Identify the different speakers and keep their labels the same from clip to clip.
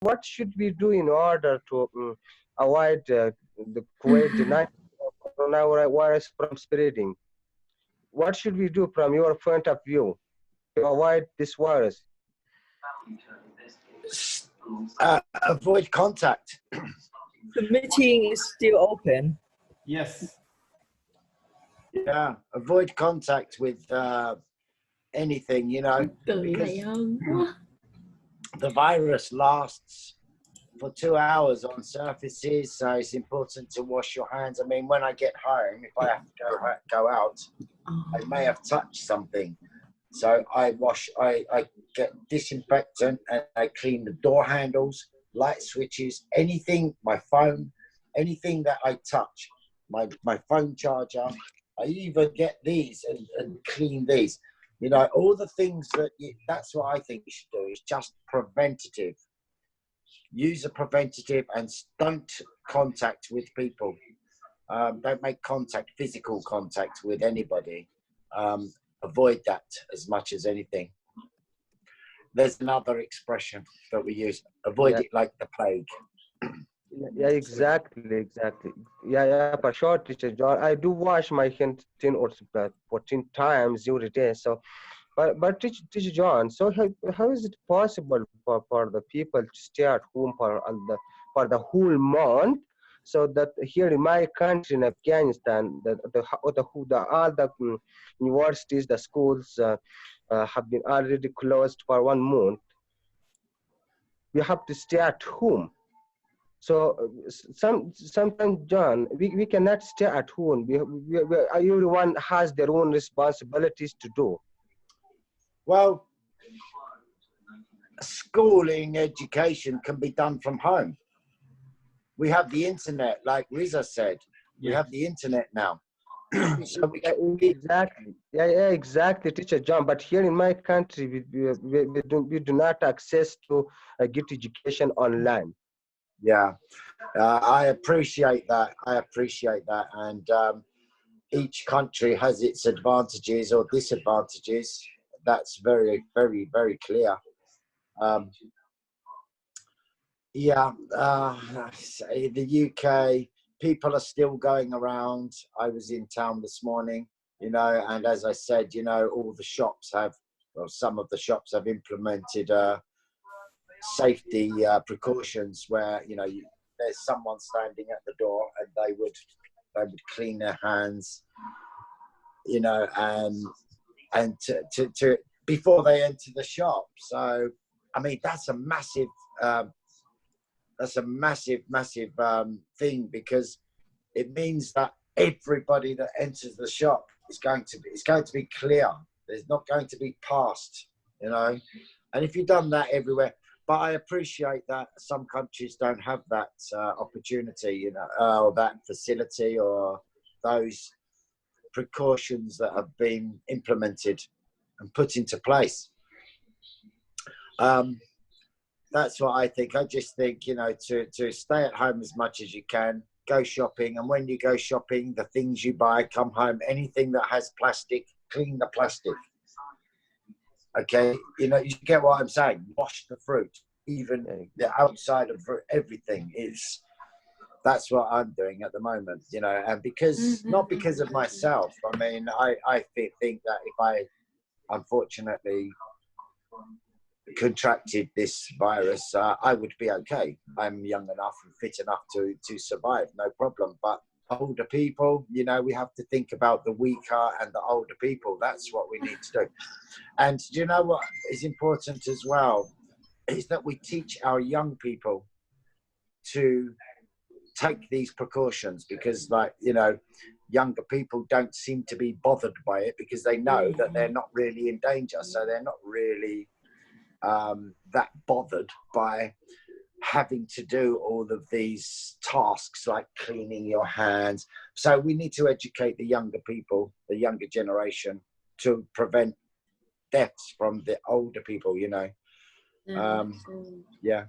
Speaker 1: what should we do in order to avoid the COVID-19 coronavirus from spreading? What should we do from your point of view to avoid this virus?
Speaker 2: Avoid contact.
Speaker 3: The meeting is still open.
Speaker 4: Yes.
Speaker 2: Yeah, avoid contact with anything, you know, because the virus lasts for 2 hours on surfaces, so it's important to wash your hands. I mean, when I get home, if I have to go out, I may have touched something, so I get disinfectant and I clean the door handles, light switches, anything, my phone, anything that I touch, my phone charger. I even get these and clean these. You know, all the things that's what I think you should do, is just preventative. Use a preventative and don't contact with people. Don't make contact, physical contact with anybody. Avoid that as much as anything. There's another expression that we use, avoid it like the plague.
Speaker 1: Yeah, exactly. Yeah, for sure, teacher John. I do wash my hands 10 or 14 times every day. So, but teacher John, so how is it possible for the people to stay at home for the whole month? So that here in my country, in Afghanistan, all the universities, the schools have been already closed for 1 month. We have to stay at home. So sometimes, John, we cannot stay at home. Everyone has their own responsibilities to do.
Speaker 2: Well, schooling, education can be done from home. We have the internet, like Riza said. We have the internet now. So we can
Speaker 1: Exactly. Yeah, exactly, teacher John. But here in my country, we do not access to get education online.
Speaker 2: Yeah, I appreciate that. And each country has its advantages or disadvantages. That's very, very, very clear. Yeah, the UK, people are still going around. I was in town this morning, you know, and as I said, you know, all the shops have, well, some of the shops have implemented safety precautions where, you know, there's someone standing at the door and they would clean their hands, you know, and to before they enter the shop. So, I mean, that's a massive thing, because it means that everybody that enters the shop is going to be clear. There's not going to be passed, you know. And if you've done that everywhere, but I appreciate that some countries don't have that opportunity, you know, or that facility or those precautions that have been implemented and put into place. That's what I think. I just think, you know, to stay at home as much as you can, go shopping, and when you go shopping, the things you buy, come home, anything that has plastic, clean the plastic. Okay, you know, you get what I'm saying. Wash the fruit, even the outside of fruit, everything is. That's what I'm doing at the moment, you know, and because not because of myself. I mean, I think that if I unfortunately contracted this virus, I would be okay. I'm young enough and fit enough to survive, no problem. But older people, you know, we have to think about the weaker and the older people. That's what we need to do. And do you know what is important as well, is that we teach our young people to take these precautions, because, like, you know, younger people don't seem to be bothered by it because they know that they're not really in danger, so they're not really that bothered by having to do all of these tasks like cleaning your hands. So we need to educate the younger people, the younger generation, to prevent deaths from the older people, you know. Yeah.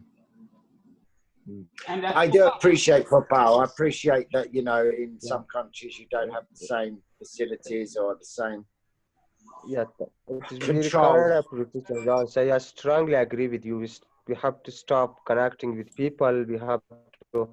Speaker 2: I do appreciate Popao. I appreciate that, you know, in some countries you don't have the same facilities or the same
Speaker 1: Yeah, it is very
Speaker 2: control.
Speaker 1: correct, Professor John. So I strongly agree with you. we have to stop connecting with people. We have to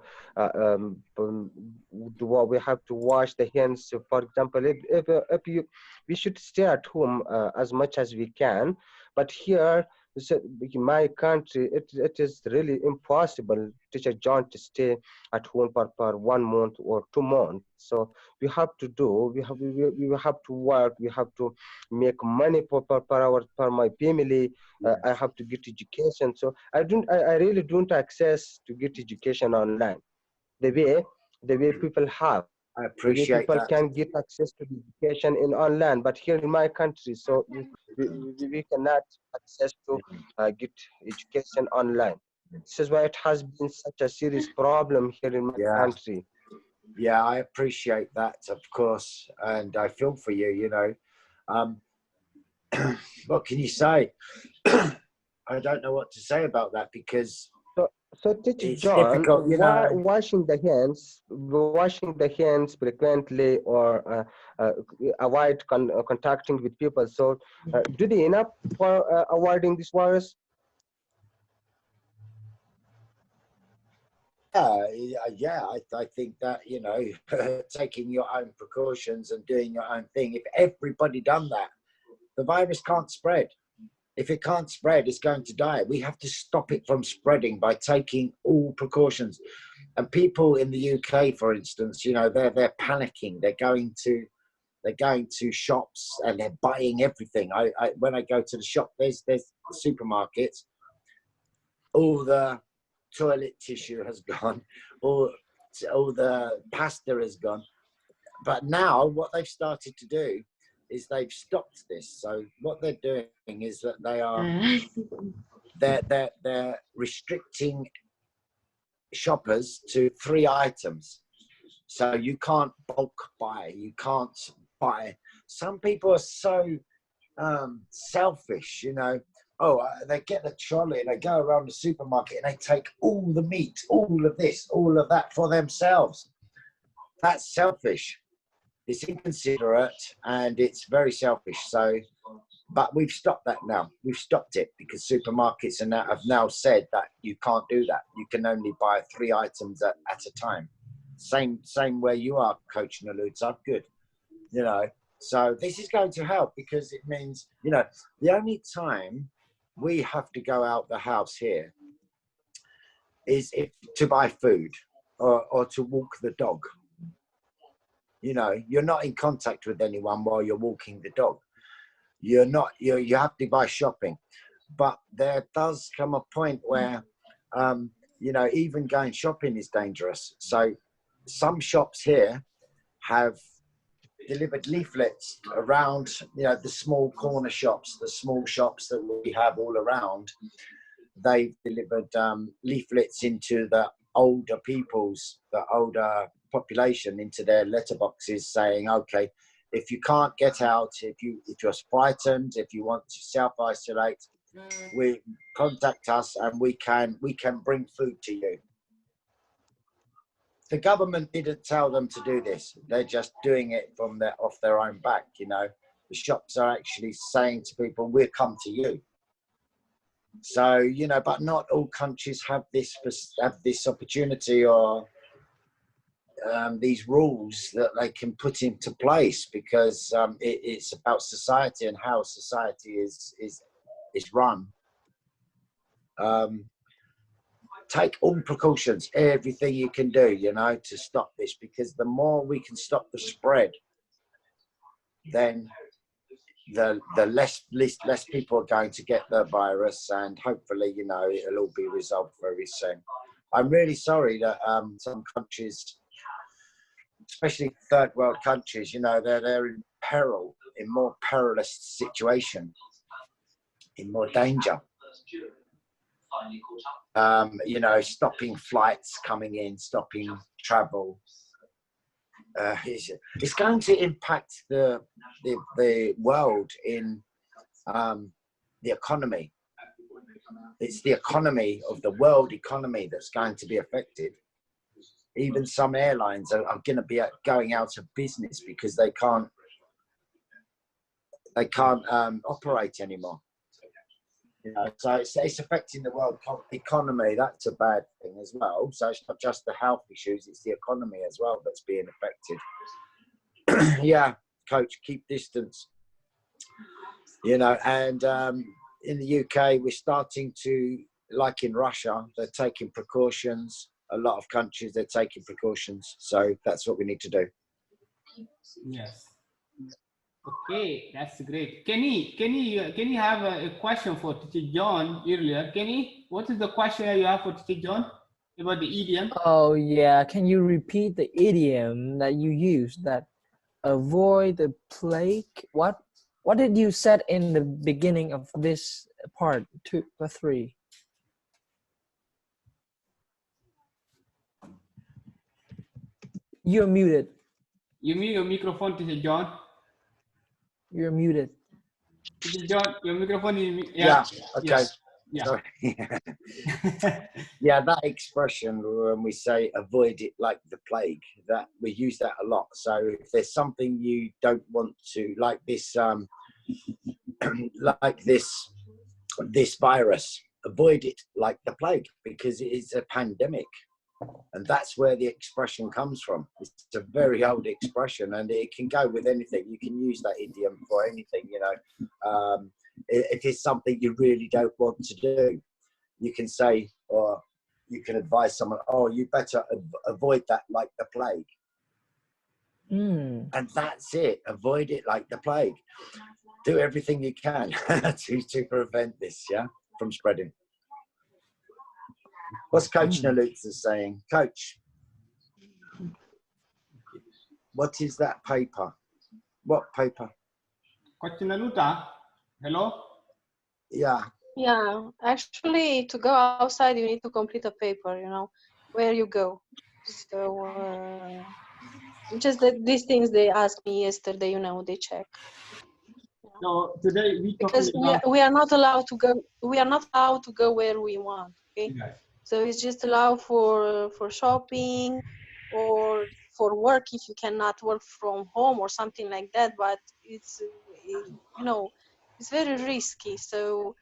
Speaker 1: we have to wash the hands. So for example, if you we should stay at home as much as we can, but here, so in my country, it is really impossible, teacher John, to stay at home for 1 month or 2 months. So we have to do, we have to work, we have to make money for my family. I
Speaker 2: Yes.
Speaker 1: have to get education. So I really don't access to get education online the way people have.
Speaker 2: I
Speaker 1: The way
Speaker 2: appreciate
Speaker 1: people
Speaker 2: that.
Speaker 1: can get access to the education in online, but here in my country, so we cannot access to get education online. This is why it has been such a serious problem here in my
Speaker 2: Yeah,
Speaker 1: country.
Speaker 2: yeah, I appreciate that, of course, and I feel for you. Um, what can you say? I don't know what to say about that because
Speaker 1: So teacher
Speaker 2: it's
Speaker 1: John,
Speaker 2: difficult.
Speaker 1: washing the hands frequently, or avoid contacting with people. So, do they enough for avoiding this virus?
Speaker 2: Yeah, I think that taking your own precautions and doing your own thing. If everybody done that, the virus can't spread. If it can't spread, it's going to die. We have to stop it from spreading by taking all precautions. And people in the UK, for instance, they're panicking. They're going to shops and they're buying everything. I when I go to the shop, there's supermarkets. All the toilet tissue has gone. All all the pasta has gone. But now what they've started to do is they've stopped this. So what they're doing is that they're restricting shoppers to 3 items. So you can't bulk buy. You can't buy. Some people are so selfish. Oh, they get the trolley and they go around the supermarket and they take all the meat, all of this, all of that for themselves. That's selfish. It's inconsiderate and it's very selfish. So, but we've stopped that now. We've stopped it because supermarkets have now said that you can't do that. You can only buy 3 items at a time. Same where you are, Coach Naluta. Good. You know, so this is going to help because it means, the only time we have to go out the house here is if to buy food or to walk the dog. You're not in contact with anyone while you're walking the dog. You're not, you have to buy shopping. But there does come a point where, even going shopping is dangerous. So some shops here have delivered leaflets around, the small corner shops, the small shops that we have all around. They've delivered leaflets into the older population, into their letterboxes saying, okay, if you can't get out, if you're frightened, if you want to self-isolate, we contact us and we can bring food to you. The government didn't tell them to do this. They're just doing it off their own back. The shops are actually saying to people, we'll come to you. So, but not all countries have this opportunity or these rules that they can put into place because it's about society and how society is run. Take all precautions, everything you can do, to stop this, because the more we can stop the spread, then the less people are going to get the virus, and hopefully, it'll all be resolved very soon. I'm really sorry that some countries, especially third world countries, they're in peril, in more perilous situation, in more danger. Stopping flights coming in, stopping travel. It's going to impact the world in the economy. It's the economy of the world economy that's going to be affected. Even some airlines are going to be going out of business because they can't operate anymore. You know, so it's affecting the world economy. That's a bad thing as well. So it's not just the health issues; it's the economy as well that's being affected. Yeah, coach, keep distance. You know, and in the UK, we're starting to, like in Russia, they're taking precautions. A lot of countries, they're taking precautions. So that's what we need to do.
Speaker 4: Yes. Okay, that's great. Kenny have a question for Teacher John earlier. Kenny, what is the question you have for Teacher John about the idiom?
Speaker 3: Oh yeah, can you repeat the idiom that you used, that avoid the plague? What did you said in the beginning of this part 2 or 3? You're muted.
Speaker 4: You mute your microphone, Teacher John.
Speaker 3: You're muted.
Speaker 4: Teacher John, your microphone is
Speaker 2: Yeah. Okay.
Speaker 4: Yeah.
Speaker 2: Sorry. Yeah, that expression when we say avoid it like the plague, that we use that a lot. So if there's something you don't want to, like this like this virus, avoid it like the plague, because it is a pandemic. And that's where the expression comes from. It's a very old expression, and it can go with anything. You can use that idiom for anything, you know. If it's something you really don't want to do, you can say, or you can advise someone, oh, you better avoid that like the plague. And that's it. Avoid it like the plague. Do everything you can to prevent this, yeah, from spreading. What's Coach Nalutza saying? Coach, what is that paper? What paper?
Speaker 4: Coach Naluta, hello?
Speaker 2: Yeah.
Speaker 5: Yeah, actually, to go outside, you need to complete a paper, you know, where you go. So, just that these things they asked me yesterday, you know, they check.
Speaker 4: So today we
Speaker 5: Because
Speaker 4: talking about
Speaker 5: we are not allowed to go. We are not allowed to go where we want. Okay,
Speaker 4: yes.
Speaker 5: so it's just allowed for shopping or for work if you cannot work from home or something like that. But it's you know, it's very risky. So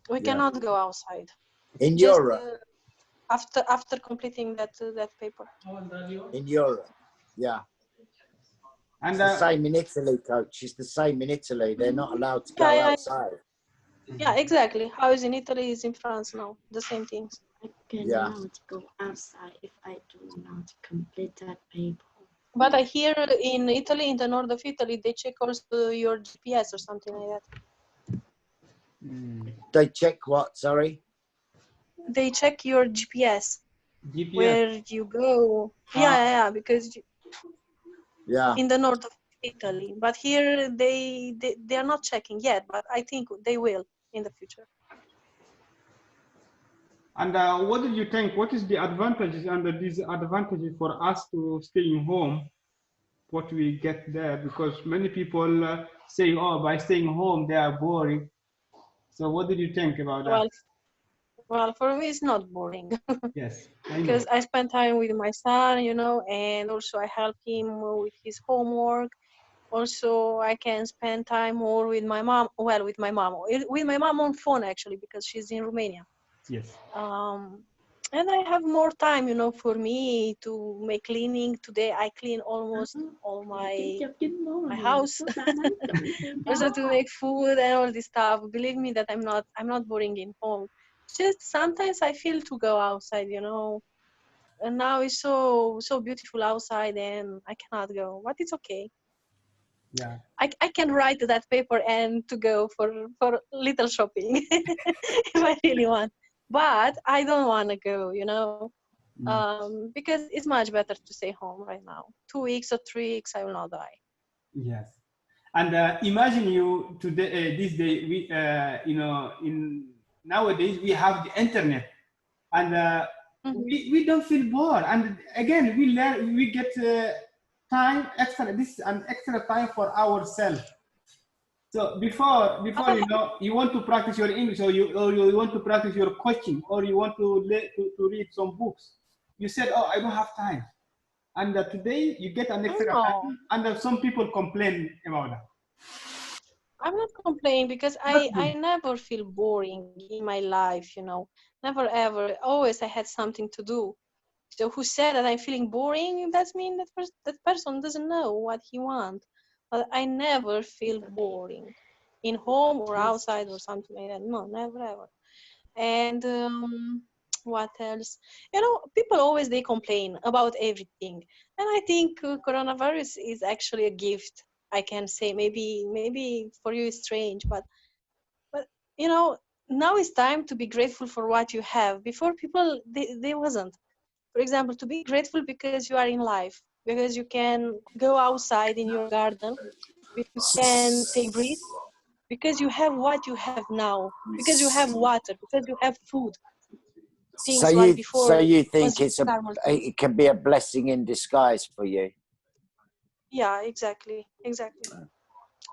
Speaker 5: we cannot go outside.
Speaker 2: In
Speaker 5: Just
Speaker 2: Europe.
Speaker 5: after completing that paper.
Speaker 2: In Europe. Yeah.
Speaker 4: And
Speaker 2: It's the same in Italy, Coach. It's the same in Italy. They're not allowed to go outside.
Speaker 5: Yeah, exactly. How is in Italy is in France now. The same things.
Speaker 6: I cannot go outside if I do not complete that paper.
Speaker 5: But I hear in Italy, in the north of Italy, they check also your GPS or something like that.
Speaker 2: They check what? Sorry?
Speaker 5: They check your GPS,
Speaker 4: GPS.
Speaker 5: where you go. Yeah, because in the north of Italy. But here they are not checking yet, but I think they will in the future.
Speaker 4: And what did you think? What is the advantages and the disadvantages for us to staying home? What we get there? Because many people say, oh, by staying home, they are boring. So what did you think about that?
Speaker 5: Well, for me, it's not boring.
Speaker 4: Yes,
Speaker 5: because I spend time with my son, you know, and also I help him with his homework. Also, I can spend time more with my mom. Well, with my mom on phone actually, because she's in Romania.
Speaker 4: Yes.
Speaker 5: And I have more time, you know, for me to make cleaning. Today I clean almost all my house. Also to make food and all this stuff. Believe me that I'm not boring in home. Just sometimes I feel to go outside, you know. And now it's so beautiful outside and I cannot go, but it's okay.
Speaker 4: Yeah.
Speaker 5: I can write that paper and to go for little shopping if I really want. But I don't want to go, you know, because it's much better to stay home right now. 2 weeks or 3 weeks, I will not die.
Speaker 4: Yes. And imagine you today, this day, we, you know, in nowadays we have the internet, and we don't feel bored. And again, we learn, we get time extra. This is an extra time for ourselves. So before you know, you want to practice your English, or you want to practice your coaching, or you want to read some books. You said, "Oh, I don't have time," and today you get an extra time, and some people complain about that.
Speaker 5: I'm not complaining because I never feel boring in my life, you know. Never ever. Always I had something to do. So who said that I'm feeling boring? That means that person doesn't know what he wants. But I never feel boring in home or outside or something like that. No, never ever. And what else? You know, people always they complain about everything, and I think coronavirus is actually a gift. I can say maybe for you it's strange, but you know, now it's time to be grateful for what you have. Before people they wasn't. For example, to be grateful because you are in life, because you can go outside in your garden, because you can take breath, because you have what you have now, because you have water, because you have food.
Speaker 2: So
Speaker 5: Things like before
Speaker 2: you
Speaker 5: was
Speaker 2: think
Speaker 5: normal things.
Speaker 2: it can be a blessing in disguise for you?
Speaker 5: Yeah, exactly.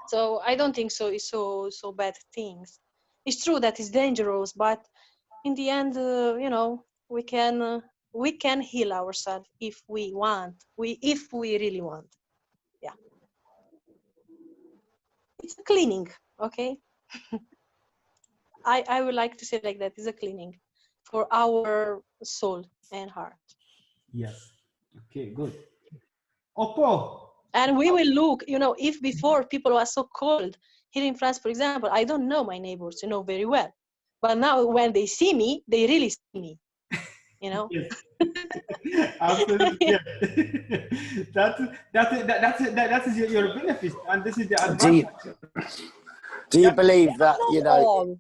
Speaker 5: So I don't think so. It's so bad things. It's true that it's dangerous, but in the end, you know, we can heal ourselves if we want. If we really want. Yeah, it's a cleaning. Okay, I would like to say like that. It's a cleaning for our soul and heart.
Speaker 4: Yes. Okay, good. Oppo.
Speaker 5: And we will look, you know, if before people were so cold here in France, for example, I don't know my neighbors, you know, very well. But now when they see me, they really see me, you know.
Speaker 4: Yes. Absolutely. Yes. That is your benefit, and this is the
Speaker 2: Do you,
Speaker 4: advantage.
Speaker 2: do you
Speaker 4: That,
Speaker 2: believe that,
Speaker 5: Not
Speaker 2: you know,
Speaker 5: all,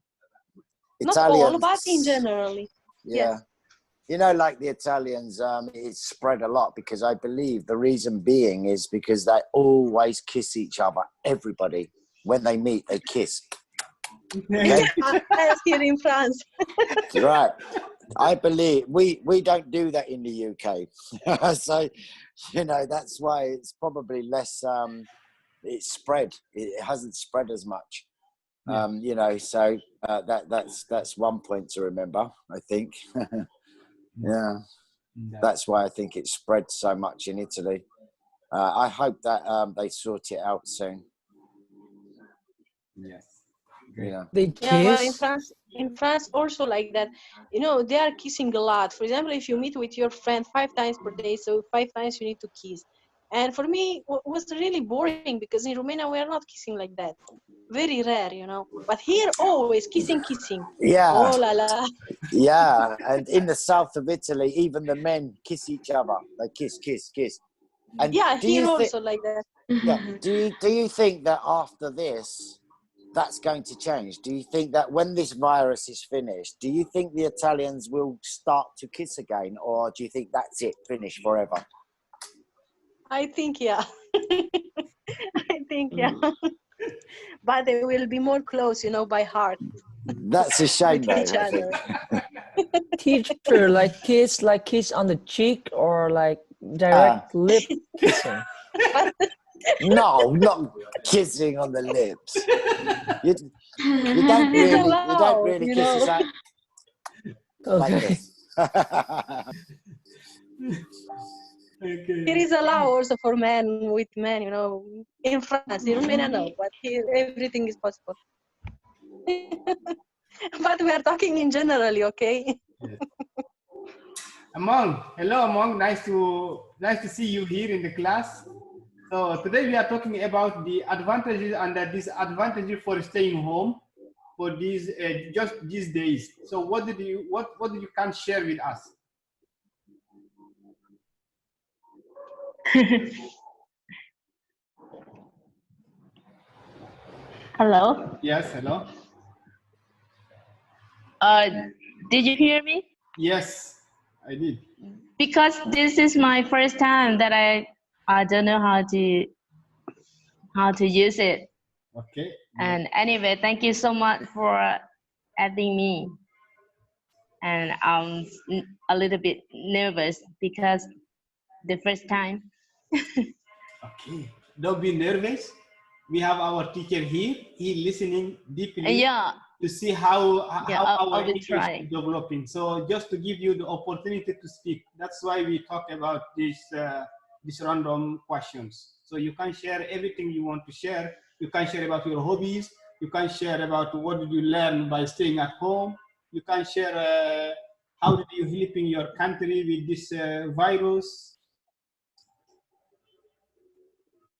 Speaker 5: not all, but in
Speaker 2: Italians,
Speaker 5: generally,
Speaker 2: yeah,
Speaker 5: yes.
Speaker 2: you know, like the Italians, it's spread a lot because I believe the reason being is because they always kiss each other. Everybody, when they meet, they kiss. Okay,
Speaker 5: Yeah, as here in France.
Speaker 2: right. I believe we don't do that in the UK, so you know that's why it's probably less. It's spread. It hasn't spread as much.
Speaker 4: yeah.
Speaker 2: You know, so that's one point to remember. I think. Yeah, that's why I think it spread so much in Italy. I hope that they sort it out soon.
Speaker 4: Yes.
Speaker 2: You
Speaker 4: Great.
Speaker 2: know.
Speaker 3: They
Speaker 5: Yeah, but
Speaker 3: kiss.
Speaker 5: In France also like that, you know, they are kissing a lot. For example, if you meet with your friend 5 times per day, so 5 times you need to kiss. And for me, it was really boring because in Romania we are not kissing like that. Very rare, you know. But here, always kissing.
Speaker 2: Yeah,
Speaker 5: Oh la la.
Speaker 2: yeah, and in the south of Italy, even the men kiss each other. They kiss, kiss, kiss. And
Speaker 5: Yeah,
Speaker 2: do
Speaker 5: here
Speaker 2: you think?
Speaker 5: also like that.
Speaker 2: Yeah, do you think that after this, that's going to change? Do you think that when this virus is finished, do you think the Italians will start to kiss again, or do you think that's it, finished forever?
Speaker 5: I think yeah. I think yeah. But they will be more close, you know, by heart
Speaker 2: That's a shame,
Speaker 5: with
Speaker 2: though.
Speaker 5: each
Speaker 2: I think.
Speaker 5: other.
Speaker 3: Teacher, like kiss on the cheek or like
Speaker 2: Ah,
Speaker 3: direct lip kissing.
Speaker 5: But
Speaker 2: no, not kissing on the lips. You,
Speaker 5: it is
Speaker 2: you don't
Speaker 5: allowed,
Speaker 2: really
Speaker 5: you
Speaker 2: kiss. It's
Speaker 5: know.
Speaker 2: like
Speaker 3: Okay.
Speaker 2: this.
Speaker 5: Here
Speaker 4: Okay.
Speaker 5: is allowed also for men with men, you know. In France, in Romania, no, but here everything is possible. But we are talking in generally, okay?
Speaker 4: Yes. Among, hello Among, nice to see you here in the class. So today we are talking about the advantages and the disadvantages for staying home for these just these days. So what did you can share with us?
Speaker 7: Hello.
Speaker 4: Yes, hello.
Speaker 7: Uh, did you hear me?
Speaker 4: Yes, I did.
Speaker 7: Because this is my first time that I don't know how to use it.
Speaker 4: Okay.
Speaker 7: And anyway, thank you so much for adding me. And I'm a little bit nervous because the first time.
Speaker 4: Okay. Don't be nervous. We have our teacher here. He listening deeply
Speaker 7: Yeah,
Speaker 4: to see how our
Speaker 7: I'll be
Speaker 4: English is
Speaker 7: trying.
Speaker 4: developing. So just to give you the opportunity to speak. That's why we talk about this these random questions. So you can share everything you want to share, You can share about your hobbies. You can share about what did you learn by staying at home. You can share how did you helping your country with this virus.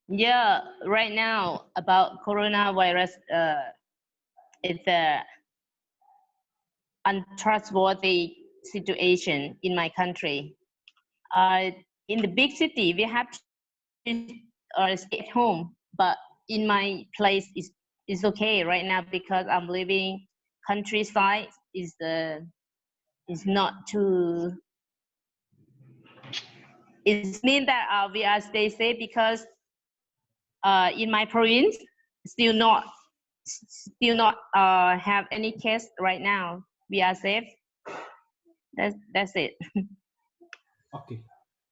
Speaker 7: Yeah, right now about coronavirus, it's a untrustworthy situation in my country. In the big city, we have to stay at home, but in my place is okay right now because I'm living countryside. Is not too. It means that we are stay safe because in my province still not have any case right now. We are safe. That's it.
Speaker 4: Okay.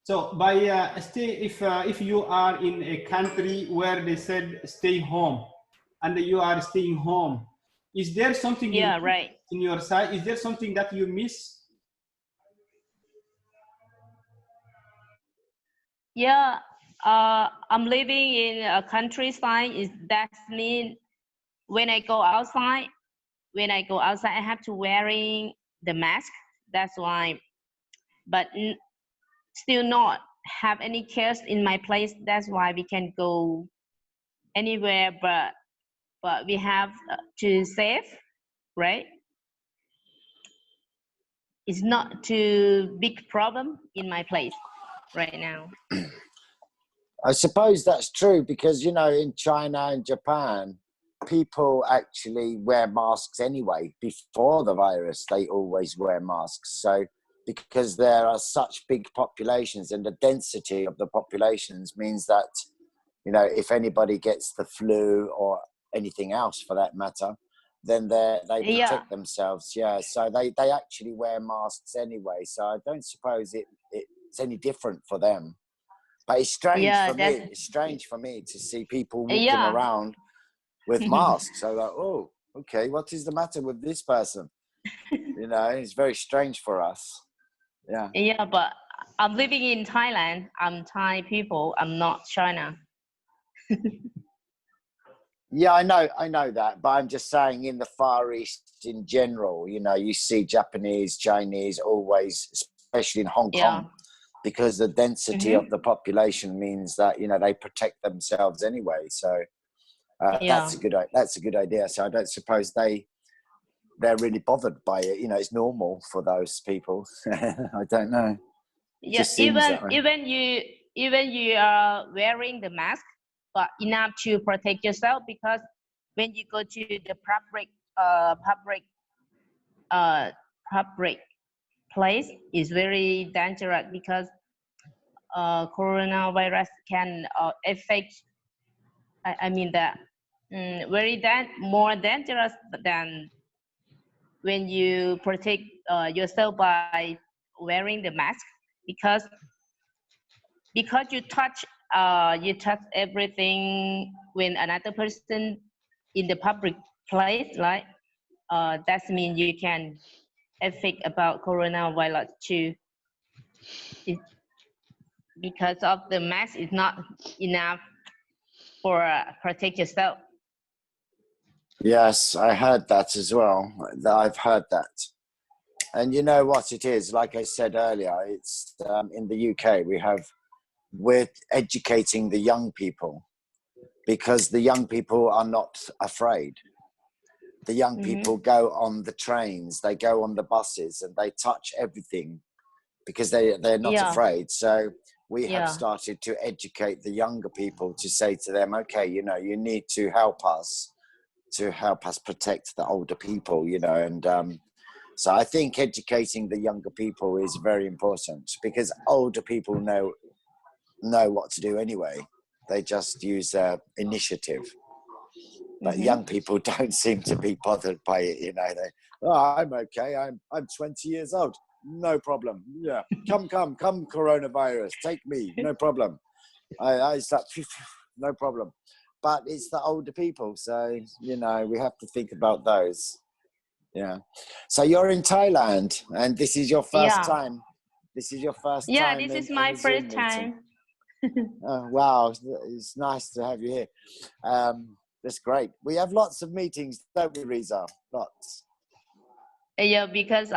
Speaker 4: So by if you are in a country where they said stay home, and you are staying home, is there something
Speaker 7: Yeah, right.
Speaker 4: in your side? Is there something that you miss?
Speaker 7: Yeah, I'm living in a countryside. Is that mean when I go outside? When I go outside, I have to wearing the mask. That's why. But still not have any case in my place. That's why we can go anywhere. But we have to save, right? It's not too big problem in my place right now.
Speaker 2: I suppose that's true because, you know, in China and Japan, people actually wear masks anyway. Before the virus, they always wear masks. So because there are such big populations and the density of the populations means that, you know, if anybody gets the flu or anything else for that matter, then they protect themselves. Yeah, so they actually wear masks anyway. So I don't suppose it's any different for them. But it's strange for me. It's strange for me to see people walking around with masks. So like, oh, okay, what is the matter with this person? You know, it's very strange for us. Yeah.
Speaker 7: Yeah, but I'm living in Thailand. I'm Thai people. I'm not China.
Speaker 2: Yeah, I know that, but I'm just saying in the Far East in general, you know, you see Japanese, Chinese always, especially in Hong Kong, because the density of the population means that, you know, they protect themselves anyway. So that's a good idea. So I don't suppose they're really bothered by it. You know, it's normal for those people. I don't know.
Speaker 7: Yeah, even you are wearing the mask, but enough to protect yourself because when you go to the public place, is very dangerous because coronavirus can affect. I mean that more dangerous than when you protect yourself by wearing the mask because you touch everything when another person in the public place, like that means you can affect about coronavirus too. Because of the mask is not enough for protect yourself.
Speaker 2: Yes, I heard that as well. I've heard that. And you know what it is? Like I said earlier, it's in the UK, we're educating the young people because the young people are not afraid. The young people go on the trains, they go on the buses and they touch everything because they're not afraid. So we have started to educate the younger people to say to them, okay, you know, you need to help us protect the older people, you know. And so I think educating the younger people is very important because older people know what to do anyway. They just use their initiative. But young people don't seem to be bothered by it, you know. I'm okay. I'm 20 years old. No problem. Yeah, come, coronavirus, take me. No problem. I start, no problem. But it's the older people, so you know we have to think about those. Yeah. So you're in Thailand, and this is your first time. This is your first time.
Speaker 7: Yeah, this is my first time.
Speaker 2: Oh, wow, it's nice to have you here. That's great. We have lots of meetings, don't we, Riza? Lots.
Speaker 7: Yeah, because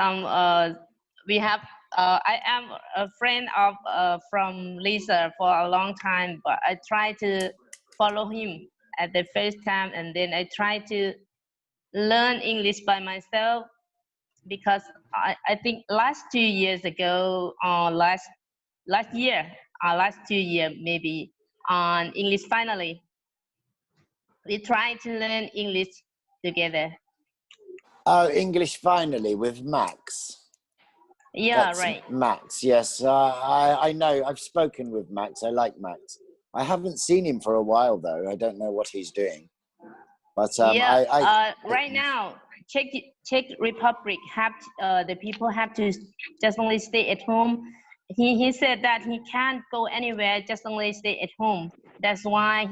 Speaker 7: we have I am a friend of from Lisa for a long time, but I try to follow him at the first time, and then I try to learn English by myself because I think last 2 years ago or last year last 2 year maybe on English finally we try to learn English together.
Speaker 2: Oh, English finally with Max.
Speaker 7: Yeah,
Speaker 2: That's
Speaker 7: right.
Speaker 2: Max, yes. I know. I've spoken with Max. I like Max. I haven't seen him for a while, though. I don't know what he's doing. But
Speaker 7: right now, Czech Republic have the people have to just only stay at home. He said that he can't go anywhere, just only stay at home. That's why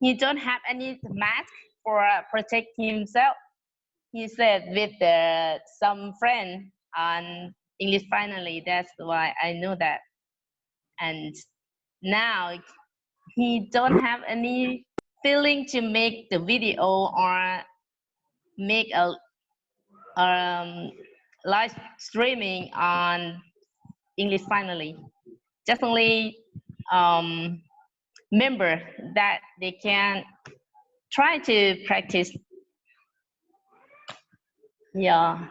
Speaker 7: he don't have any mask for protect himself. He said with some friend on English finally. That's why I know that. And now he don't have any feeling to make the video or make a live streaming on English finally. Just only member that they can try to practice. Yeah.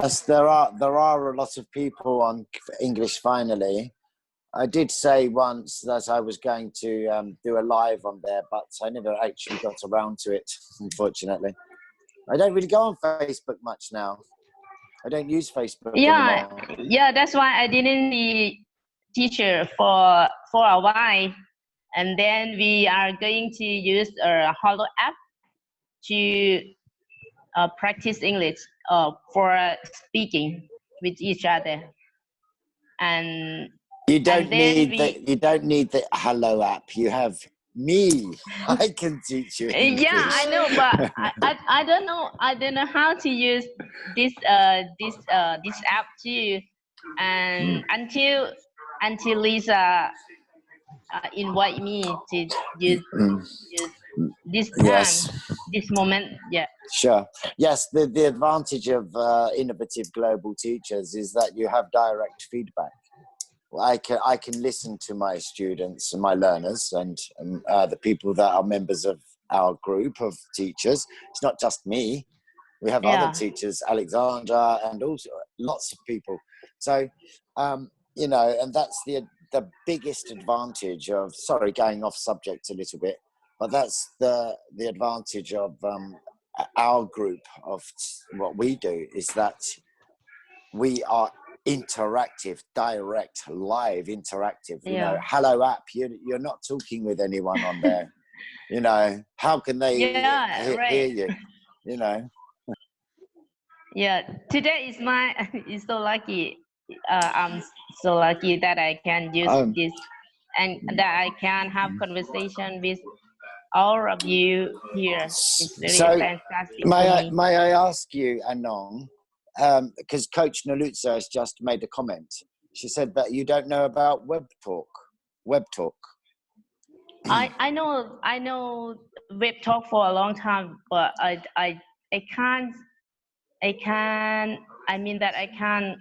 Speaker 2: yes, there are a lot of people on English finally. I did say once that I was going to do a live on there, but I never actually got around to it, unfortunately. I don't really go on Facebook much now. I don't use Facebook anymore.
Speaker 7: Yeah, that's why I didn't see teacher for a while, and then we are going to use a Holo app to practice English for speaking with each other, and
Speaker 2: you don't
Speaker 7: then
Speaker 2: need the Hello app. You have me. I can teach you English.
Speaker 7: Yeah, I know, but I don't know how to use this app too, and until Lisa invite me to use this time,
Speaker 2: Yes.
Speaker 7: this moment. Yeah.
Speaker 2: Sure. Yes, the advantage of innovative global teachers is that you have direct feedback. I can listen to my students and my learners and the people that are members of our group of teachers. It's not just me. We have other teachers, Alexandra, and also lots of people. So, you know, and that's the biggest advantage of, sorry, going off subject a little bit, but that's the advantage of our group of what we do is that we are interactive, direct, live, interactive. You know, Hello app, you're not talking with anyone on there. You know, how can they hear you? You know.
Speaker 7: Yeah, today is my is so lucky. I'm so lucky that I can use this and that I can have conversation with all of you here. It's very fantastic for me.
Speaker 2: May I ask you, Anong, because Coach Nalutza has just made a comment. She said that you don't know about Webtalk.
Speaker 7: I know Webtalk for a long time, but I can't. I mean that I can't.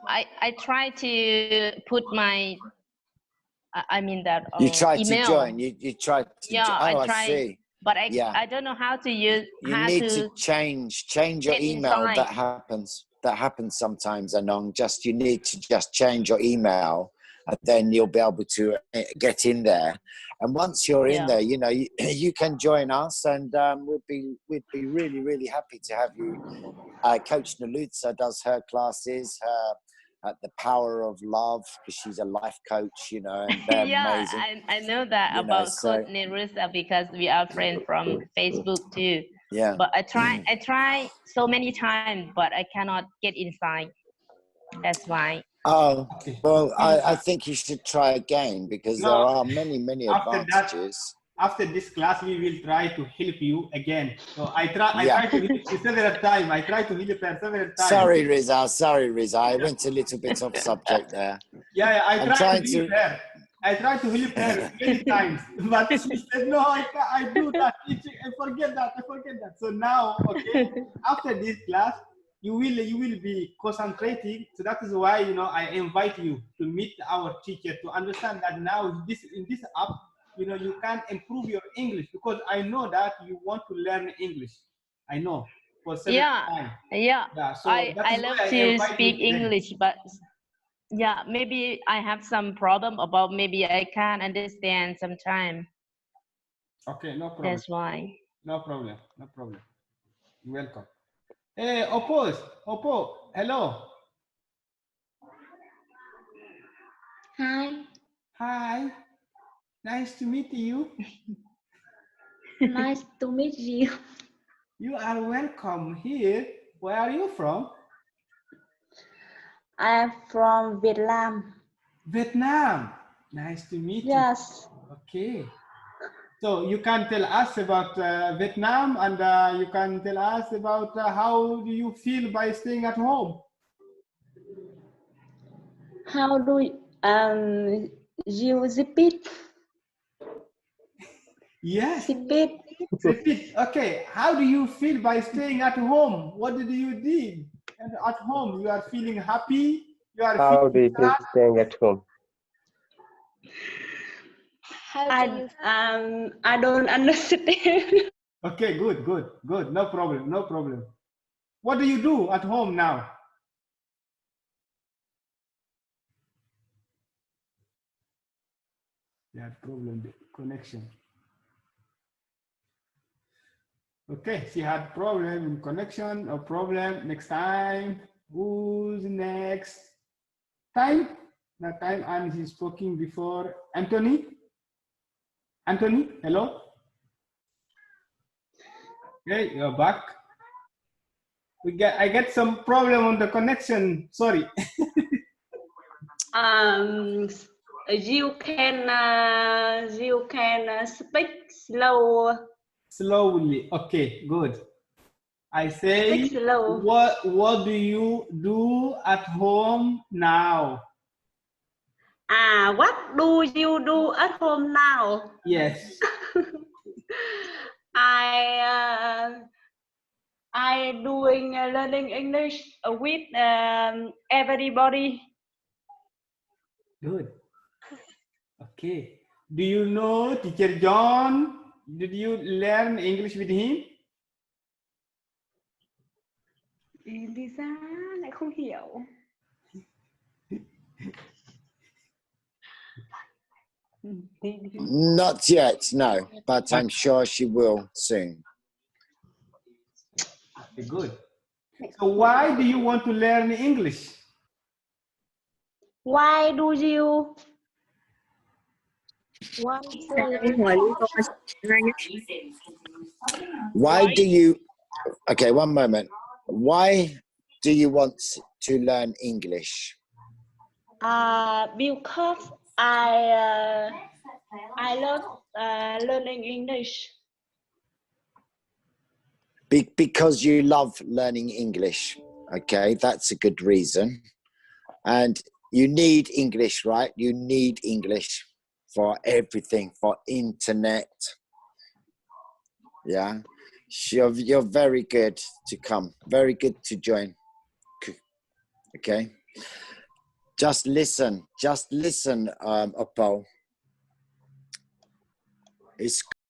Speaker 7: I try to put my. I mean that.
Speaker 2: You try
Speaker 7: email.
Speaker 2: to join. You try to.
Speaker 7: Yeah,
Speaker 2: I
Speaker 7: try.
Speaker 2: see.
Speaker 7: But I don't know how to use.
Speaker 2: You need to change your email.
Speaker 7: Inside.
Speaker 2: That happens sometimes, Anong. You need to just change your email, and then you'll be able to get in there. And once you're in there, you know you can join us, and we'd be really, really happy to have you. Coach Nalutza does her classes. At the Power of Love, because she's a life coach, you know, and they're amazing.
Speaker 7: I know that about Coach Nerusa because we are friends from Facebook too.
Speaker 2: Yeah.
Speaker 7: But I try so many times, but I cannot get inside. That's why.
Speaker 2: Oh, well, I think you should try again because there are many advantages.
Speaker 4: After this class, we will try to help you again. So I try to help you several times. I try to help you several times.
Speaker 2: Sorry, Riza. I went a little bit off subject there.
Speaker 4: I try to help her. I tried to help her many times, but she said, no, I do that. I forget that. I forget that. So now, okay, after this class, you will be concentrating. So that is why, you know, I invite you to meet our teacher to understand that now in this app, you know, you can improve your English, because I know that you want to learn English. I know for several time.
Speaker 7: Yeah.
Speaker 4: Yeah. So that
Speaker 7: I
Speaker 4: is
Speaker 7: love
Speaker 4: why I
Speaker 7: to
Speaker 4: invite you
Speaker 7: speak
Speaker 4: today.
Speaker 7: English, but yeah, maybe I have some problem about maybe I can't understand sometime.
Speaker 4: Okay, no problem.
Speaker 7: That's why.
Speaker 4: No problem. No problem. You're welcome. Hey, Oppo, hello.
Speaker 6: Hi,
Speaker 4: Hi, nice to meet you.
Speaker 6: nice to meet you.
Speaker 4: You are welcome here. Where are you from?
Speaker 6: I am from Vietnam.
Speaker 4: Vietnam. Nice to meet you.
Speaker 6: Yes.
Speaker 4: Okay. So you can tell us about Vietnam, and you can tell us about how do you feel by staying at home?
Speaker 6: How do you repeat?
Speaker 4: Yes.
Speaker 6: Repeat.
Speaker 4: Repeat. Okay. How do you feel by staying at home? What did you do? And at home, you are feeling happy. You are
Speaker 1: How do
Speaker 4: feeling
Speaker 1: you feel
Speaker 4: sad.
Speaker 1: staying at home?
Speaker 5: How do you
Speaker 6: I don't understand.
Speaker 4: Okay. Good. Good. Good. No problem. No problem. What do you do at home now? Yeah, problem with connection. Okay, she had problem in connection. No problem. Next time. Who's next? Time. Not time. And he's speaking before. Anthony. Anthony. Hello. Okay, you're back. I get some problem on the connection. Sorry.
Speaker 6: You can speak slow.
Speaker 4: Slowly. Okay, good. I say,
Speaker 6: Speak slow.
Speaker 4: what do you do at home now?
Speaker 6: What do you do at home now?
Speaker 4: Yes.
Speaker 6: I doing learning English with everybody.
Speaker 4: Good. Okay. Do you know Teacher John? Did you learn English with him?
Speaker 6: Lisa lại không hiểu.
Speaker 2: Not yet, no, but I'm sure she will soon.
Speaker 4: Okay, good. So why do you want to learn English?
Speaker 6: Why do you
Speaker 5: want to
Speaker 8: Em
Speaker 5: learn?
Speaker 8: hỏi lý do ra nhé.
Speaker 2: Why do you, okay, one moment. Why do you want to learn English?
Speaker 6: because I love learning English.
Speaker 2: Because you love learning English. Okay, that's a good reason. And you need English, right? You need English for everything, for internet. Yeah, you're very good to come, very good to join. Okay, just listen, Oppo. It's